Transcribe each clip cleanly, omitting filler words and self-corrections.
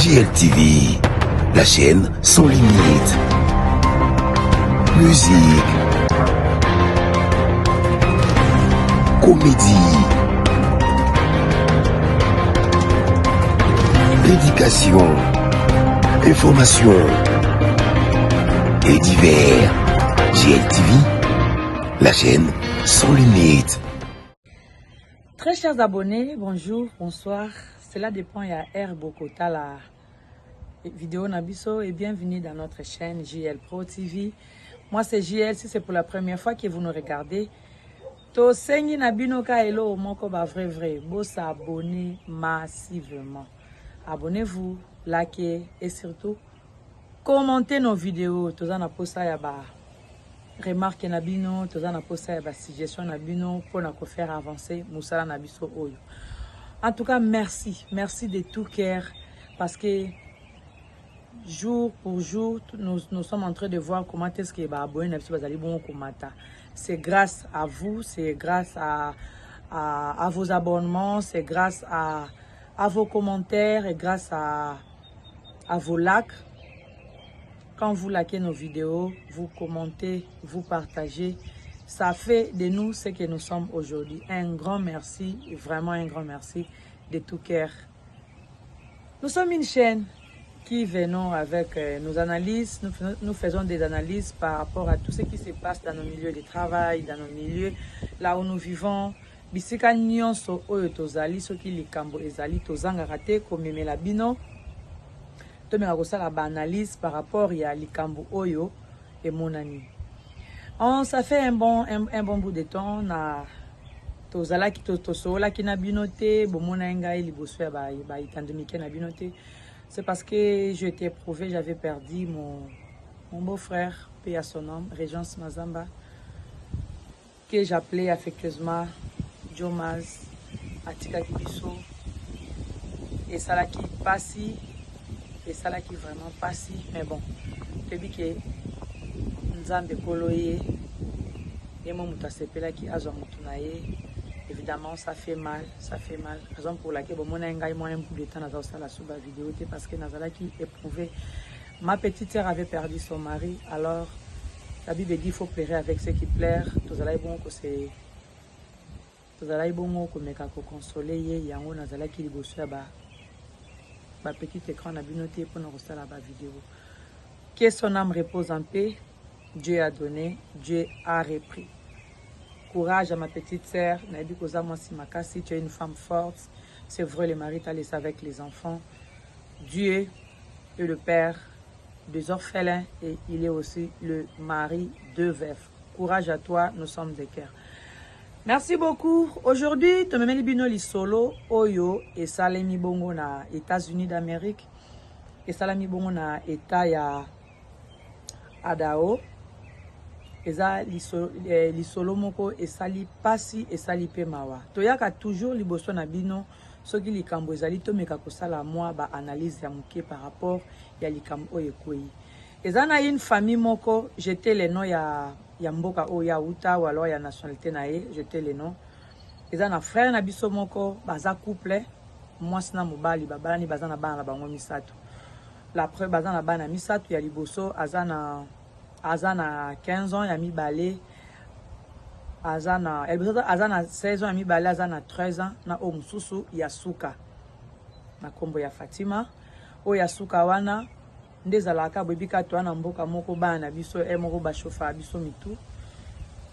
JLTV, la chaîne sans limite. Musique, comédie, éducation, information et divers. JLTV, la chaîne sans limite. Très chers abonnés, bonjour, bonsoir. Cela dépend, il y a R Bokota la vidéo Nabiso et bienvenue dans notre chaîne JL Pro TV. Moi c'est JL, si c'est pour la première fois que vous nous regardez. To sengi nabino ka elo moko ba vrai. Bo s'abonner massivement. Abonnez-vous, likez et surtout commentez nos vidéos. Toza na posta ya ba remarque nabino, toza na posta ya ba suggestion nabino pour na ko faire avancer musala nabiso oyo. En tout cas, merci de tout cœur parce que jour pour jour, nous sommes en train de voir comment est-ce que abonné c'est grâce à vous, c'est grâce à vos abonnements, c'est grâce à vos commentaires et grâce à vos likes. Quand vous likez nos vidéos, vous commentez, vous partagez, ça fait de nous ce que nous sommes aujourd'hui. Un grand merci, vraiment un grand merci de tout cœur. Nous sommes une chaîne qui venons avec nos analyses. Nous faisons des analyses par rapport à tout ce qui se passe dans nos milieux de travail, dans nos milieux là où nous vivons. Bisika nyonso oyo tozali soki likambo ezali tozanga raté comme la bino. Tomeka kosala ba analyse par rapport ya likambo oyo et monani. Ça fait un bon bout de temps na tozala ki tosola ki na binote bomona ngai liboso ya ba itandemike na binote. C'est parce que j'ai été éprouvé, j'avais perdu mon beau-frère, paix à son nom, Régence Mazamba, que j'appelais affectueusement Jomaz, Atika Kibiso, et ça là qui passe, et ça là qui vraiment passe, mais bon, je dis que Nzambe Koloye, et mon mutasepela qui a son mutunaye, évidemment ça fait mal, raison pour laquelle bon mon engaï moi un bout de temps dans la sous vidéo parce que Nazala qui éprouvé, ma petite sœur avait perdu son mari, alors la Bible dit il faut pleurer avec ceux qui pleurent, tozala bon que c'est tozala bon que meka ko consoler yango Nazala qui liboso ba petit écran na binoté pour nous restar la vidéo. Que son âme repose en paix, Dieu a donné, Dieu a repris. Courage à ma petite sœur, Nabi Koza Makasi, tu es une femme forte. C'est vrai, le mari t'a laissé avec les enfants. Dieu est le père des orphelins et il est aussi le mari de veufs. Courage à toi, nous sommes des cœurs. Merci beaucoup. Aujourd'hui, tu me bino li solo Oyo et Salemi Bongo na États-Unis d'Amérique et Salemi Bongo na État ya Adao. Eza lisolo moko esali pasi esali pe mawa toyaka toujours liboso na bino soki likambo ezali tomeka kosala moi ba analyse ya muke par rapport ya likambo oyo ekoi eza na une famille moko jeter les noms ya mboka oyo ya uta ou alors ya nationalité na ye jeter les noms eza na frère na biso moko baza couple mwasi na mobali babalani baza na bana na bango misato la preuve baza na bana misato ya liboso azana 15 ans, il a mis balai. Azana 16 ans, il a mis balai. Azana 13 ans, na Omsusu, Yasuka. Na kombo ya Fatima. O Yasuka wana. Ndezalaka, bebika toana mboka moko bana biso, moko ba chofa biso mitu.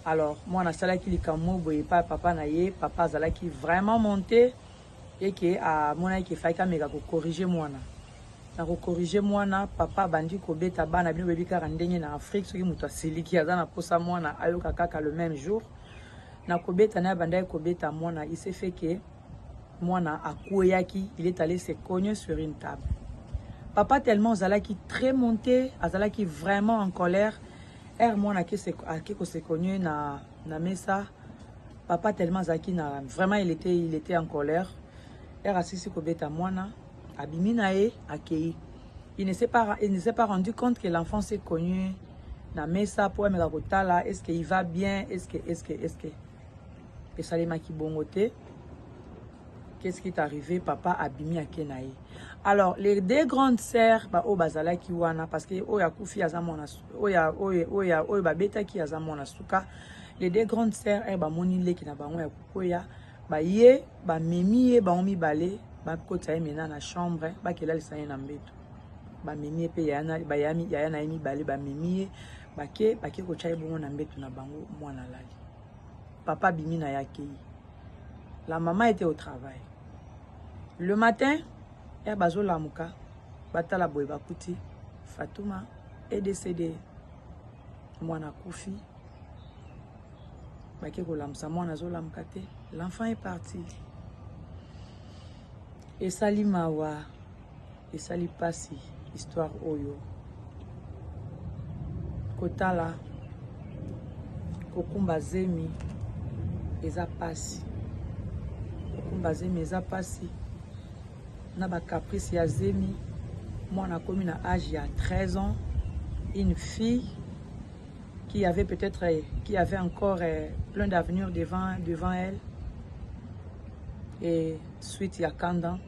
Alors, moi, na sala ki likamo, boye pa papa na ye, papa zala ki vraiment monté. Et que, mona ki faika mega ko corriger moi na. Na corriger mwana papa bandi ko beta bana bino bebika randenge na Afrique soki muto asiliki azana posa mwana ayoka kaka le même jour na ko beta na banda ko beta mwana il s'est fait que mwana akoyaki il est allé se cogner sur une table. Papa tellement zalaki très monté, azalaki vraiment en colère. Mwana qui se cogner na mesa. Papa tellement zaki na vraiment il était en colère. Asisi ko beta mwana Abiminae accueilli. Il ne s'est pas rendu compte que l'enfant s'est connu. Na mesa pour me la est-ce qu'il va bien? Est-ce que et ça les maki bongote. qu'est-ce qui est arrivé? Papa abimi à Kenaï. Alors, les deux grandes sœurs, bah, au bazala ki wana, parce que oya kufi azamona, oya babeta ki azamona suka. Les deux grandes sœurs, bah moni le ki na bango ya kukoya, bah ye, bah memi bah omi balé, bah kota ye mena na chambre, bah kela lisanye na mbeto. Bah memi pe yana, bah yana emi balé, bah memi bah ke kocha ye bongo na mbeto na bango mwana lali. Papa bimi na yakei. La maman était au travail. Le matin, bazo lamuka, batala boy bakuti, Fatouma est décédée. Mwana kufi. Bakeko lamsa mwana zo lamkate. L'enfant est parti. Et sali mawa, et sali pasi, histoire oyo. Kotala, kokumba zemi, eza pasi. Kokumba zemi eza pasi. Na ba caprice ya zemi, moi na komi na âge ya 13 ans, une fille qui avait peut-être, qui avait encore plein d'avenir devant elle. Et suite ya kanda,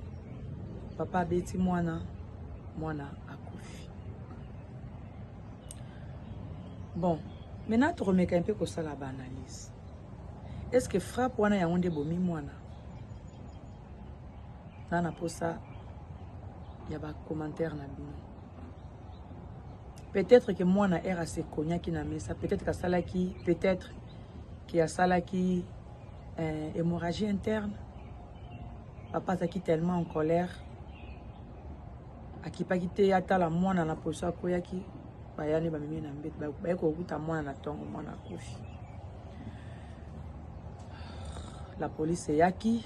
papa beti mwana akufi. Bon, maintenant tu remets un peu comme ça la analyse. Est-ce que frappe wana ya onde bomi mwana? Nana posa il y a des commentaires na bino. Peut-être que moi na era se konya ki na mesa, peut-être que ça qui, peut-être qu'il y a ça qui hémorragie interne. Papa qui tellement en colère. Aki pa kite ata la mwana na posa koya ki bayani ba mimi na mbet ba ko kuta mwana na tongo mwana kofi. La police yaki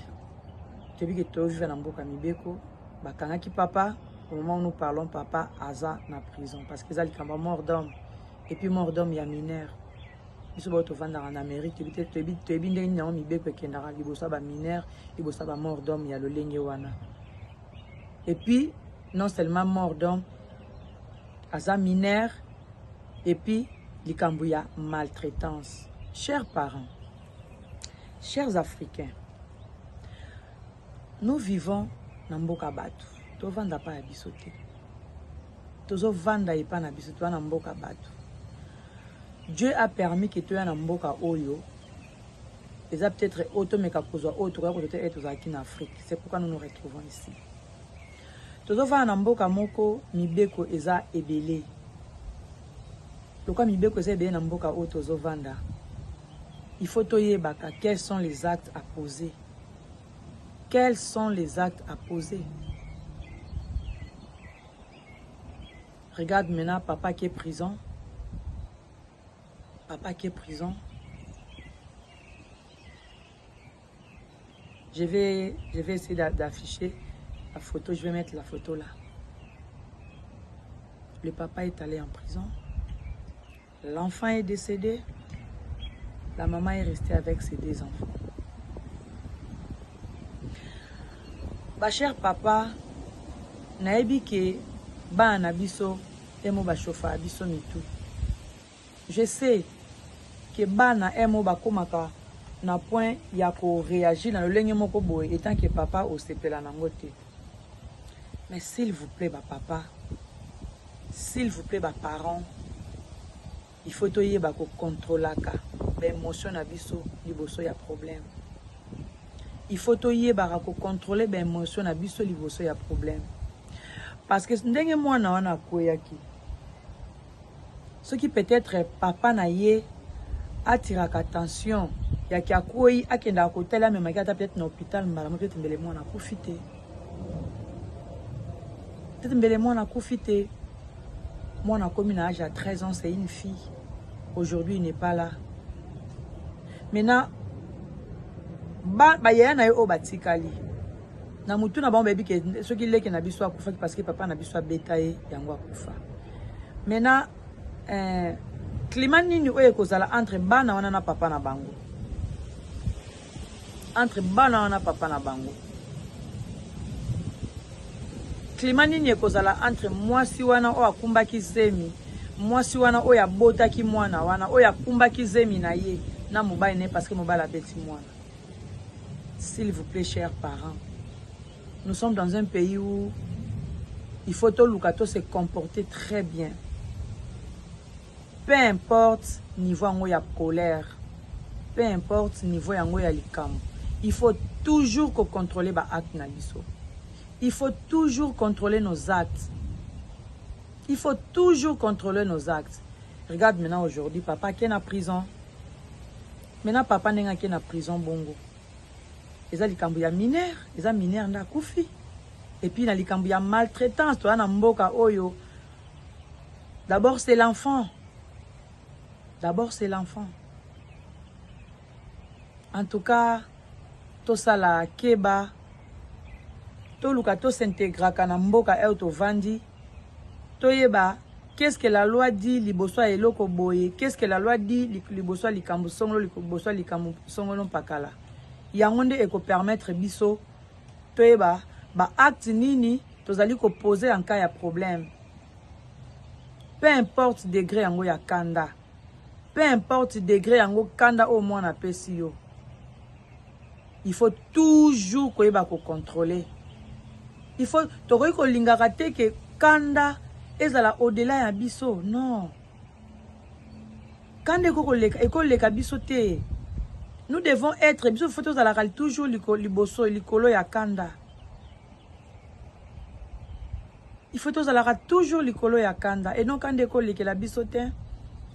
tu dis que tu vis dans Mboka Mibeko, bakangaki papa, au moment où nous parlons, papa aza na prison parce qu'ils ont le mort d'homme. Et puis mort d'homme, il y a mineur. Ils sont en Amérique, tu es bien dans Mibeko qui est dans le mineur, il y a mort d'homme, il y a le Lengewana. Et puis, non seulement mort d'homme, aza mineur, et puis, il y a maltraitance. Chers parents, chers Africains, nous vivons dans Mboka Batu. To vanda pa abisote. Tozo vanda ipa na bisote na Mboka Batu. Dieu a permis que tu aies na Mboka Oyo. Et ça peut-être automeka kozwa autre côté être en Afrique. C'est pourquoi nous nous retrouvons ici. Tozo vanda na Mboka moko mibeko eza ebele. Pourquoi mibeko eza ebele na Mboka Oyo tozo vanda? Il faut toyebaka quels sont les actes à poser. Quels sont les actes à poser? Regarde maintenant papa qui est prison. Papa qui est prison. Je vais essayer d'afficher la photo. Je vais mettre la photo là. Le papa est allé en prison. L'enfant est décédé. La maman est restée avec ses deux enfants. Ba cher papa, naebi ke ba na biso emo ba chofa biso mitu. Je sais que ba na emo ba komaka na point ya ko réagir dans le lenge moko boy étant que papa au sepela nangote. Mais s'il vous plaît ba papa, s'il vous plaît ba parents, il faut toyer ba ko contrôler ka ba émotion na biso liboso ya problème. Il faut contrôler les émotions na biso liboso ya problème. Parce que ndenge mwana wana koyaki. Ce qui peut-être papa na ye attire attention ya ki akoyi akenda kotela même akata peut-être na hôpital mbala peut-être mbele mwana kufite. Peut-être mbele mwana kufite. Mwana komi na âge à 13 ans, c'est une fille. Aujourd'hui, il n'est pas là. Maintenant ba ya na yo batikali na mutu na ba baby ke ce qui leke na biso akufa parce que papa na biso betaye yango akufa. Maintenant climat nini oye kozala entre bana wana na papa na bango, entre bana wana papa na bango, climat nini kozala entre mwasi wana o akumbaki zemi, mwasi wana o ya botaki mwana wana o ya kumbaki zemi na ye na mobile ne parce que mobile abeti mwana. S'il vous plaît, chers parents, nous sommes dans un pays où il faut tout Lukato se comporter très bien. Peu importe niveau yango ya colère, peu importe niveau yango ya likamo, il faut toujours contrôler ba acte na biso. Il faut toujours contrôler nos actes. Il faut toujours contrôler nos actes. Regarde maintenant aujourd'hui, papa qui est en prison. Maintenant papa n'est pas en prison bongo. Ils ont likambo ya mineur, ils ont mineur na kufi. Et puis na likambo ya maltraitance, toi na mboka oyo. D'abord c'est l'enfant. D'abord, c'est l'enfant. En tout cas, tout ça la keba, tout lukato s'intègre kana mboka el to vandi, to yeba, qu'est-ce que la loi dit liboso eloko boye, qu'est-ce que la loi dit liboso likambo songolo liboso likambo songolo pakala. Yangonde eko permettre biso, to yeba, ba acte nini, tozali ko poser en cas ya problème. Peu importe degré yango ya kanda. Peu importe degré yango kanda au moins na pesi yo. Il faut toujours koyeba ko contrôler. Il faut tokoyi ko lingaka te ke kanda ezala au-delà ya biso. Non. Kanda eko leka biso te. Nous devons être biso faut tozala toujours liboso likolo ya kanda. Il faut tozala toujours likolo ya kanda et non kanda eko lekela biso te.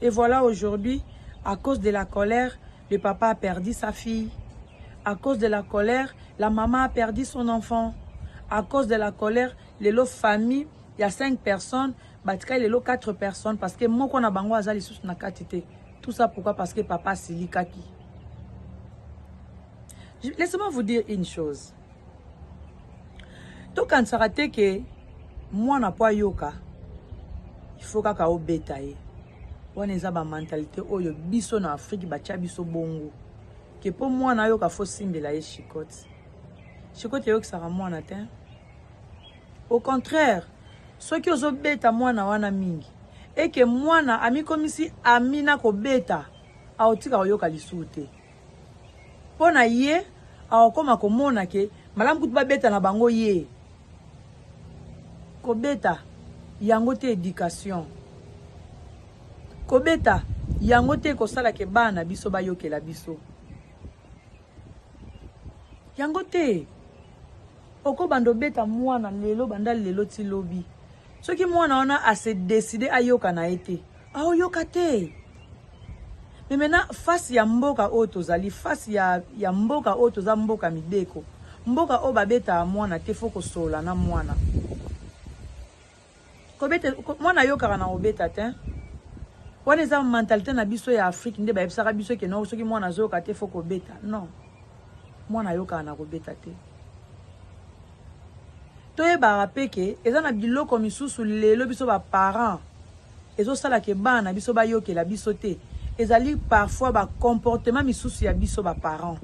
Et voilà aujourd'hui, à cause de la colère, le papa a perdu sa fille. À cause de la colère, la maman a perdu son enfant. À cause de la colère, les lots famille, il y a 5 personnes, batika les lots 4 personnes parce que moi qu'on a bango azali sous na katité. Tout ça pourquoi? Parce que papa sili kaki. Laissez-moi vous dire une chose. Donc quand ça rate que moi n'a pas yoka, il faut kaka obetaye. On est à la mentalité oyo biso na Afrique bacha biso bongo que pour moi na yo ka fo simbela ye chikote yo kisaka mwana te. Au contraire, ceux qui ozo beta mwana wana mingi et que mwana ami komisi amina ko beta aotika oyoka lisute pona ye akoma komona ke malamu kutu ba beta na bango ye ko beta yango te éducation. Kobeta yango te kosala ke bana biso bayokela biso. Yango te oko bando beta mwana lelo banda lelo ti lobi. Soki mwana wana a se décider ayoka na ete. Aoyoka te. Mais maintenant face ya mboka oto zali face ya mboka oto za mboka mideko. Mboka o babeta mwana te foko sola na mwana. Kobeta mwana yoka na obeta te. Wana eza mentalité na biso ya Afrique nde bayebisaka biso ke no soki mwana azoyoka te foko beta. Non. Mwana yoka na kobeta te. Toyeba rapeke eza na biloko misusu lelo biso ba parents ezo sala ke bana biso bayokela biso te. Ezali parfois ba comportement misusu ya biso ba parents.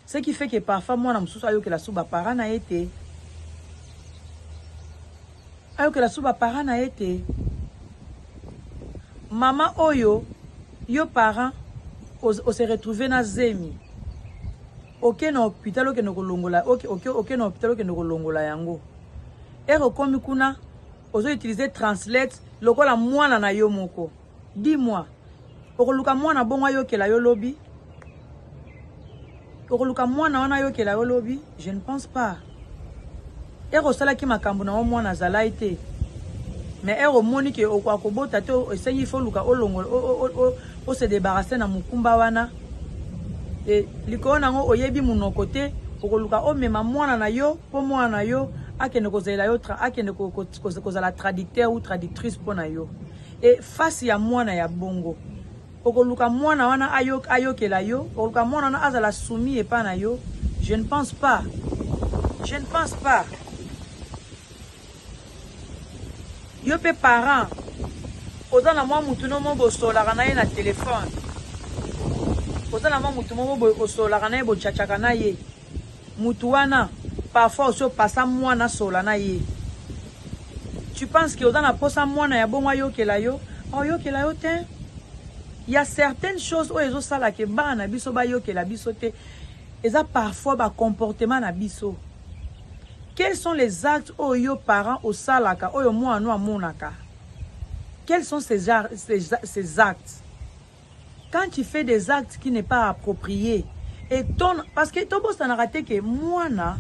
Ce qui fait que parfois mwana misusu ayokela su ba parents na ete. Ayokela su ba parents na ete. Maman oyo, yo parent, on se retrouve na zemi. Ok na hôpital ok no kolongola, ok na hôpital ok no kolongola yango. Ero komi kuna, ozo utiliser translate lokola mwana na yo moko. Dis-moi, okoluka mwana bongo yo kela yo lobi? Okoluka mwana wana yo kela yo lobi? Je ne pense pas. Ero sala ki makambo na mwana zala ite. Mais ero moni ke okobota te esenyi fo luka olongo o se débarrasser na mukumba wana. Et likona ngo oyebi munoko te okoluka o mema mwana na yo po mwana na yo akende kozela yo akende kozala traducteur ou traductrice pona yo. Et face ya mwana ya bongo okoluka mwana wana ayokela yo okoluka mwana wana azala soumis epa na yo. Je ne pense pas. Je ne pense pas. Yo pe parent ozana mwa mutu no mo bosolaka na ye na téléphone. Ozana mwa mutu mo bosolaka na ye bochachaka na ye. Mutu wana parfois oso pasa mwana sola na ye. Tu penses que ozana posa mwana ya bongo ayokela yo? Ayokela yo te. Il y a certaines choses où ezo sala ke bana biso bayokela biso te. Eza parfois ba comportement na biso. Quels sont les actes oyo parents au salaka oyo moi no amonaka? Quels sont ces actes? Quand tu fais des actes qui n'est pas appropriés et parce que ton boss n'a raté que moi na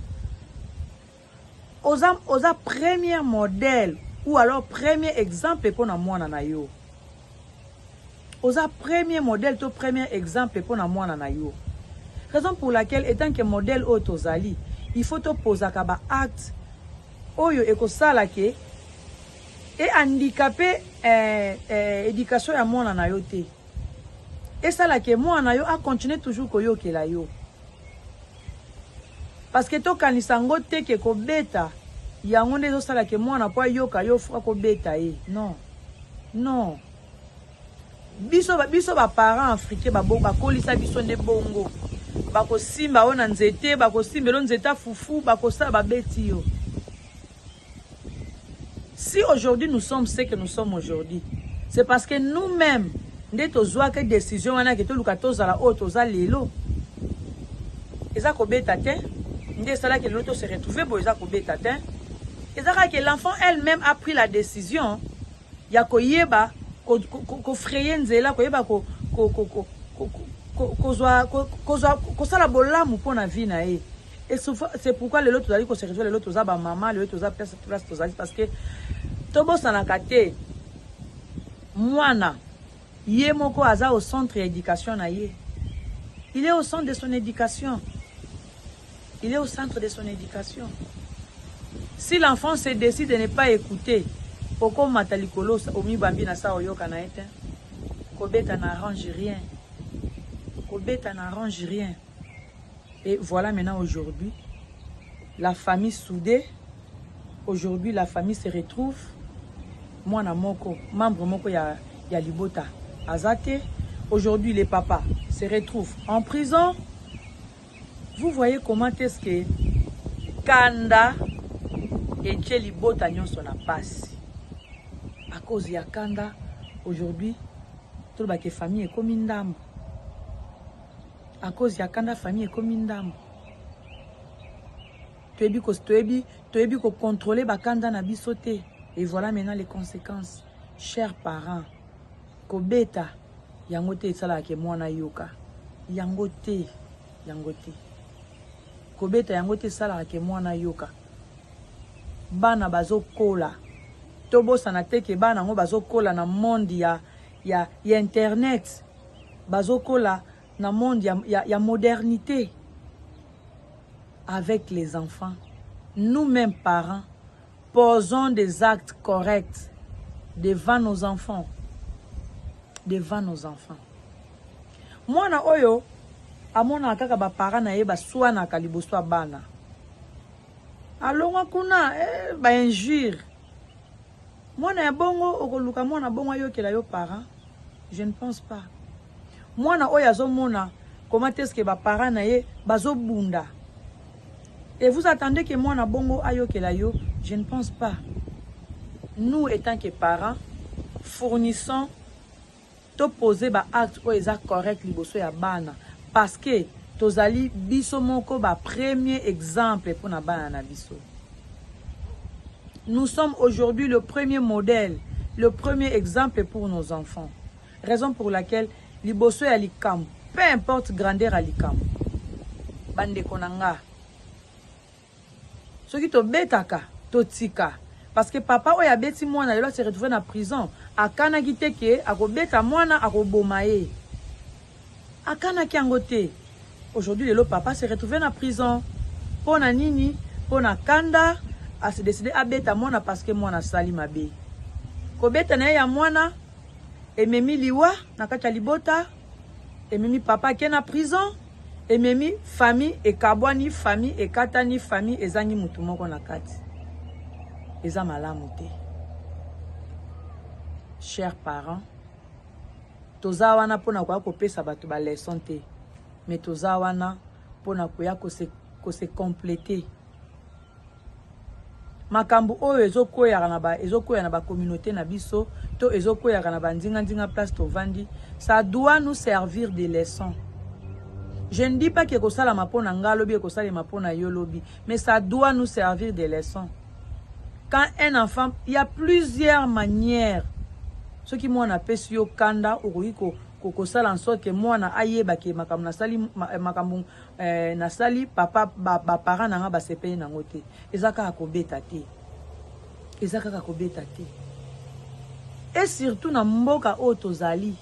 osa premier modèle ou alors premier exemple pour na moi na yo. Osa premier modèle to premier exemple pour na moi na yo. Raison pour laquelle étant que modèle autozali, il faut te poser kaba acte oyo ekosala ke et handicapé éducation ya moi na yo te. Et ça là que moi na yo a continuer toujours koyo ke la yo. Parce que to kanisango te ke ko beta yango ndezo sala ke moi na po yo ka yo fra ko beta e. Non. Non. Biso ba parents africains ba kolisa biso ne bongo. Ba ko simba ona nzete, ba ko simbelo nzeta fufu, ba ko sa ba beti yo. Si aujourd'hui nous sommes ce que nous sommes aujourd'hui, c'est parce que nous-mêmes nde tozwa ke décision wana ke to luka tozala o toza lelo. Eza ko beta te, nde sala ke lelo to se retrouver bo eza ko beta te. Eza que l'enfant elle-même a pris la décision ya ko yeba ko frayer nzela ko yeba ko sala bolamu pona vie na e. Et c'est pourquoi lelo tozali ko se retrouver lelo toza ba maman, lelo toza place tozali parce que tobo sanaka te mwana Yé moko aza au centre d'éducation na ye. Il est au centre de son éducation. Il est au centre de son éducation. Si l'enfant se décide de ne pas écouter, pourquoi matalikolo omi bambi na sa oyoka na ete? Kobeta n'arrange rien. Kobeta n'arrange rien. Et voilà maintenant aujourd'hui, la famille soudée. Aujourd'hui, la famille se retrouve. Moi na moko, membre moko ya libota. Azate, aujourd'hui les papas se retrouvent en prison. Vous voyez comment est-ce que Kanda et Tchelibota nyonso na passe. À cause de Kanda, aujourd'hui, tout le famille est comme une dame. À cause de Kanda, famille est comme une dame. Tu es bien contrôler Kanda na bisoté. Et voilà maintenant les conséquences. Chers parents, Kobeta, yangote sala ke mwana yoka. Yangote. Kobeta yangote sala ke mwana yoka. Bana bazo kola. Tobo sanate ke bana ngo bazo kola na monde ya internet. Bazo kola na monde ya modernité. Avec les enfants, nous-mêmes parents, posons des actes corrects devant nos enfants. Devant nos enfants. Moi na oyo amona kaka ba parents na ye ba swana kaliboswa bana. Alonga kuna ba injure. Moi na bongo okoluka mona bongo yo kela yo parents. Je ne pense pas. Moi na oyo azomona comment est-ce que ba parents na ye bazo bunda. Et vous attendez que moi na bongo ayo kela yo? Je ne pense pas. Nous étant que parents fournissons to poser ba acte o eza correct liboso ya bana parce que tozali biso moko ba premier exemple pour na bana na biso. Nous sommes aujourd'hui le premier modèle, le premier exemple pour nos enfants. Raison pour laquelle liboso ya likam, peu importe grandeur à likam. Bande konanga. Ce qui to betaka, to tika. Parce que papa oya beti mwana lelo se retrouver na prison. Akana kiteke akobeta mwana akobomaye. Akana kiangote. Aujourd'hui lelo papa se retrouver na prison. Pona nini, pona kanda a se décider à beta mwana parce que mwana sali mabe. Kobeta na ya mwana ememi liwa na kati ya libota, ememi papa ke na prison, ememi famille e kabwani famille e katani famille ezangi mutu moko na kati. Eza malamu te. Chers parents, toza wana pona kwa kopesa bato ba leçon te, mais toza wana pona koya ko se compléter. Makambu oyo ezokoya na ba communauté na biso, to ezokoya na ba ndinga place to vandi, ça doit nous servir de leçon. Je ne dis pas que ça la mapona ngalobi que ça la mapona yolobi, mais ça doit nous servir de leçons. Quand un enfant, il y a plusieurs manières. Ce qui moi appelle yo kanda ou ko sala en sorte que moi na ayeba ke makam na sali makambu na sali papa ba parents na ba sepeye na ngote. Ezaka akobeta te. Ezaka akobeta te. Et surtout na mboka otozali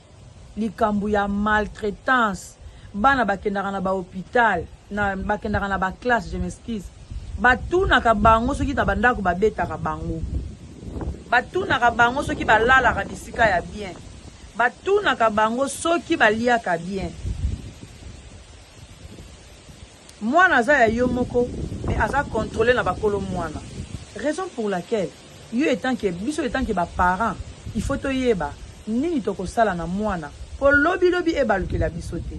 likambu ya maltraitance. Bana bakendaka na ba hôpital, na bakendaka na ba classe, je m'excuse. Batuna ka bango soki ta bandako ba beta ka bango. Batuna ka bango soki ba lala ka bisika ya bien. Batuna ka bango soki ba lia ka bien. Mwana za ya yo moko, mais aza contrôler na bakolo mwana. Raison pour laquelle yo étant que biso étant que ba parents, il faut to yeba nini toko sala na mwana. Po lobi e balukela biso te.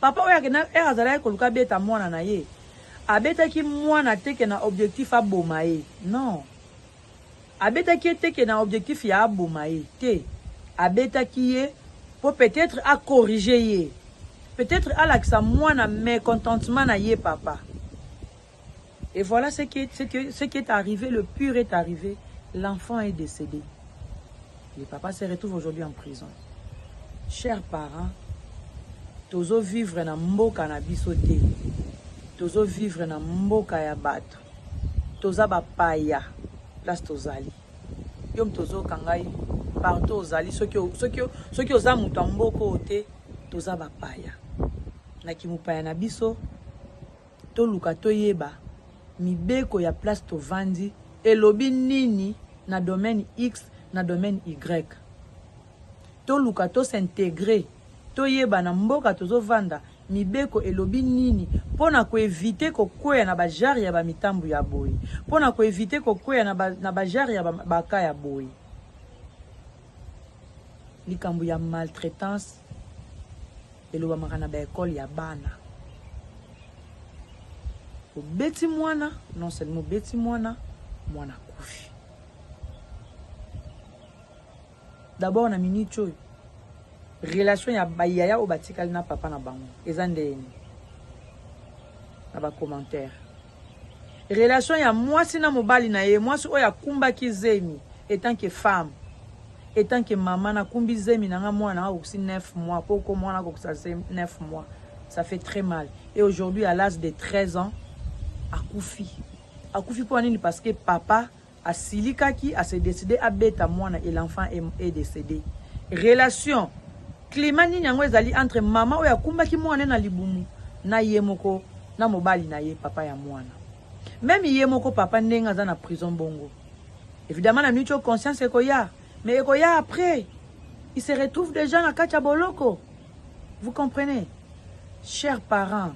Papa oya kena azala ko luka beta mwana na ye. Abeta ki mwana teke na objectif aboma ye. Non. Abeta ki teke na objectif ya aboma ye. Te. Abeta ki ye pour peut-être à corriger ye. Peut-être à laksa mwana mécontentement na ye papa. Et voilà ce qui est arrivé, le pur est arrivé. L'enfant est décédé. Le papa se retrouve aujourd'hui en prison. Chers parents, tozo vivre na mboka na biso te. Tozo vivre na mboka ya bato. Toza ba paya. Place tozali. Yom tozo kangai partout ozali. Soki oza mutu mboko ote. Toza ba paya. Na kimupaya na biso. To luka to yeba. Mibeko ya place to vandi. Elobi nini na domaine X na domaine Y. To luka to s'intégrer. To yeba na mboka tozo vanda mibeko elobi nini pona ko éviter ko kwea na bajari ya ba mitambu ya boyi, pona ko éviter ko kwea na bajari ya baka ya boyi. Likambu ya maltraitance eloba makana ba école ya bana. Ko beti mwana, non seulement beti mwana kufi. D'abord na minicho relation ya bayaya o batikali na papa na bango ezandeni na ba commentaire. Relation ya mwasi na mobali na ye, mwasi oya kumba kizemi étant que femme, étant que maman na kumbi zemi na nga mwana na aussi 9 mois, poko mwana ko ça 9 mois, ça fait très mal. Et aujourd'hui à l'âge de 13 ans akufi pour nini? Parce que papa a silikaki a se décidé à beta mwana et l'enfant est décédé. Relation climat ni nyango ezali entre mama oya kumbaki mwana na libumu na yemoko na mobali na ye papa ya mwana. Même yemoko papa ndenga za na prison bongo. Évidemment na mutual conscience ekoya, mais ekoya après il se retrouve déjà na kacha boloko. Vous comprenez? Chers parents,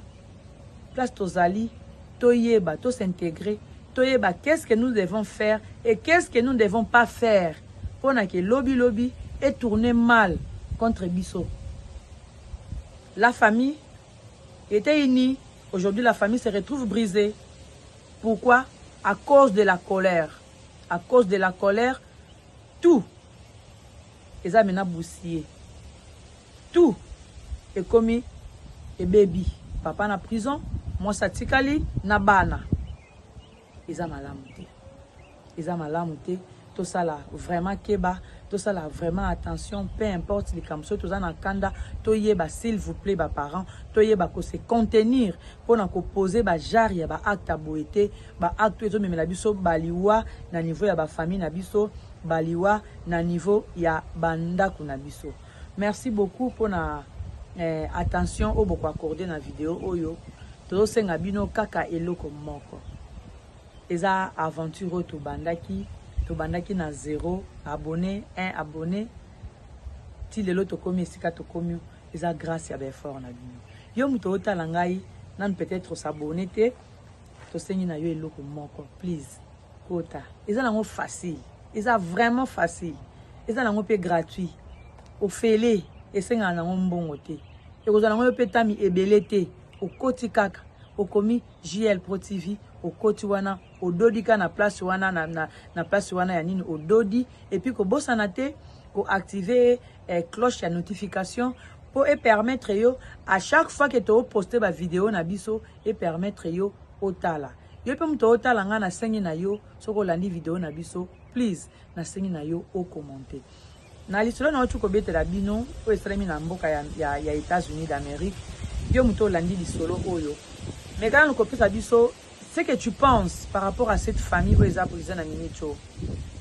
place tozali toyeba to s'intégrer, toyeba qu'est-ce que nous devons faire et qu'est-ce que nous ne devons pas faire pour que lobby est tourné mal contre Bisso. La famille était unie. Aujourd'hui, la famille se retrouve brisée. Pourquoi? À cause de la colère. À cause de la colère, tout est amené boussier. Tout est commis et baby. Papa na prison, moi satikali na bana. Ils ont malamuté. Ils ont malamuté. Tout ça là, vraiment keba. Tout ça là, vraiment attention, peu importe les comme ça, tout ça dans kanda, toyeba s'il vous plaît, ba parents, toyeba ko se contenir pour n'en poser ba jari ba acte à boité, ba acte ezo même la biso baliwa na niveau ya ba famille na biso, baliwa na niveau ya banda kuna biso. Merci beaucoup pour na attention au beaucoup accordé na vidéo oyo. Todo senga bino kaka eloko moko. Eza aventure to bandaki. Tobandaki na 0 abonné, 1 abonné. Ti lelo to komi esika to komi eza grâce ya effort na bino. Yo muto otala ngai nan peut-être s'abonner te to sengi na yo eloko moko please. Kota. Eza nango facile. Eza vraiment facile. Eza nango pe gratuit. O fele esenga nango mbongo te. E kozala nango pe tami ebele te. O koti kaka. O komi JL Pro TV. Au koti wana ododi ka na place wana na place wana ya nini ododi et puis ko bosanate ko activer cloche ya notification pour et permettre yo à chaque fois que tu poster ba vidéo na biso et permettre yo otala yo pe muto otala nga na sengi na yo soko landi vidéo na biso please na sengi na yo o commenter na lisolo na otu ko betela bino o estremi na mboka ya États-Unis d'Amérique yo muto landi lisolo oyo mais quand on copie ça biso ce que tu penses par rapport à cette famille où ils ont posé na minicho.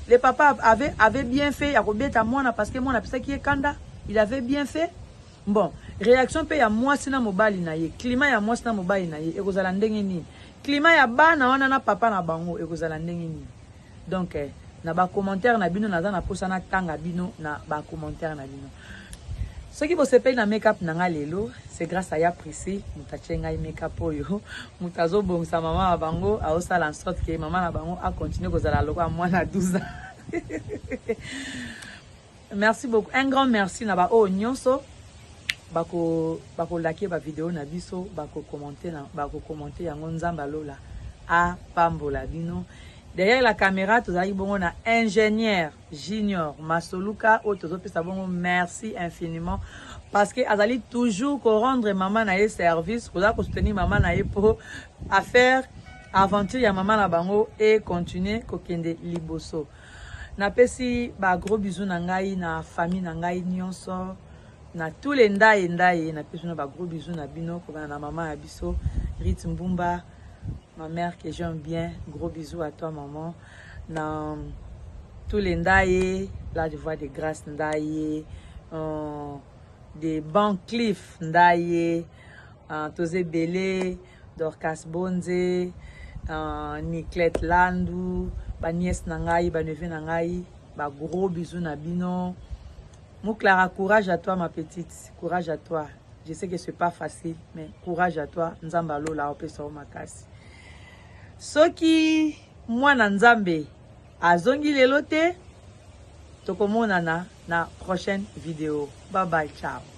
Le papa avait bien fait, il a à moi parce que moi on a pensé qu'il est kanda, il avait bien fait. Bon, réaction pe ya moi sina mobali na ye, climat ya moi sina mobali na ye, e kozala ndenge ni. Climat ya bana wana na papa na bango e kozala ndenge ni. Donc na ba commentaire na bino naza na posa na tanga bino na ba commentaire na bino. Ce qui vous paye na make-up na lelo, c'est grâce à Yaprisi, mutachenga make-up oyo, mutazo bon sa maman a bango a osa en sorte que maman na bango a continué kozala loko à moi na 12 ans. Merci beaucoup. Un grand merci na ba o nyonso. Bako liker ba vidéo na biso, bako commenter yango nzamba lola a pambola bino. Derrière la caméra, tu as bon un ingénieur junior Masoluka Otozopesa bon merci infiniment parce que azali toujours ko rendre maman na service, ko soutenir maman na pour affaire aventure ya maman na bango et continuer ko kende liboso. Na pesi ba gros bisous na ngai na famille na ngai nyonso na tous les ndaye na pesi na ba gros bisous na bino ko na maman ya biso Rit Mbumba. Ma mère que j'aime bien, gros bisous à toi maman. Dans tous les ndaye, là je vois des grâces ndaye, des bons cliffs ndaye, Tozé Belé, Dorcas Bonze, Niclette Landou, ba nièce nangayi, ba neveu nangayi, ba gros bisous na bino. Mouklara, courage à toi ma petite, courage à toi. Je sais que c'est pas facile, mais courage à toi. Nzambalo la opesa o makasi. Soki mwana nzambe azongi lelo te tokomonana na prochaine vidéo. Bye bye, ciao.